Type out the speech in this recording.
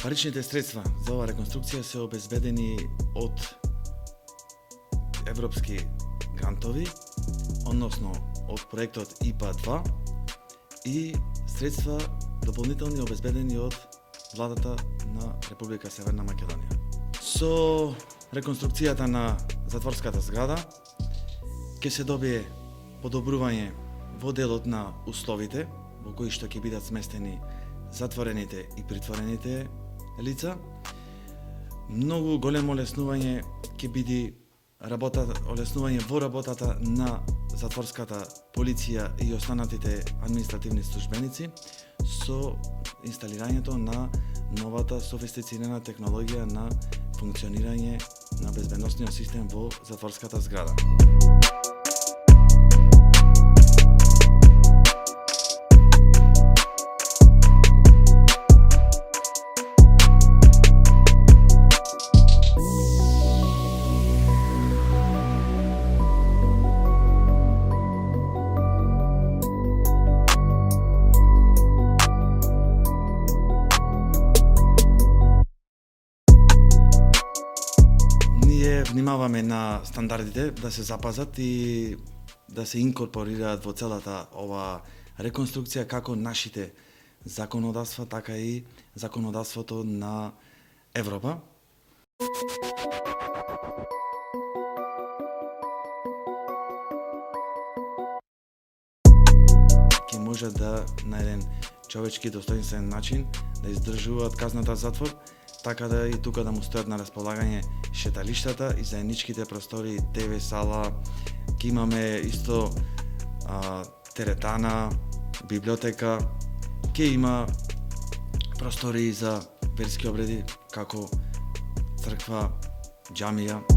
Паричните средства за оваа реконструкција се обезбедени од европски грантови, односно од проектот ИПА-2 и средства дополнителни обезбедени од владата на Република Северна Македонија. Со реконструкцијата на затворската зграда ќе се добие подобрување во делот на условите во кои што ќе бидат сместени затворените и притворените лица. Многу големо олеснување ќе биде олеснување во работата на затворската полиција и останатите административни службеници со инсталирањето на новата софистицирана технологија на функционирање на безбедносниот систем во затворската зграда. Внимаваме на стандардите да се запазат и да се инкорпорираат во целата ова реконструкција како нашите законодавства, така и законодавството на Европа. Ќе може да на еден човечки достоинствен начин да издржуваат казната затвор, така да и тука да му стојат на располагање шеталиштата и заедничките простори, ТВ сала, ќе имаме исто теретана, библиотека, ќе има простори за верски обреди како црква, џамија.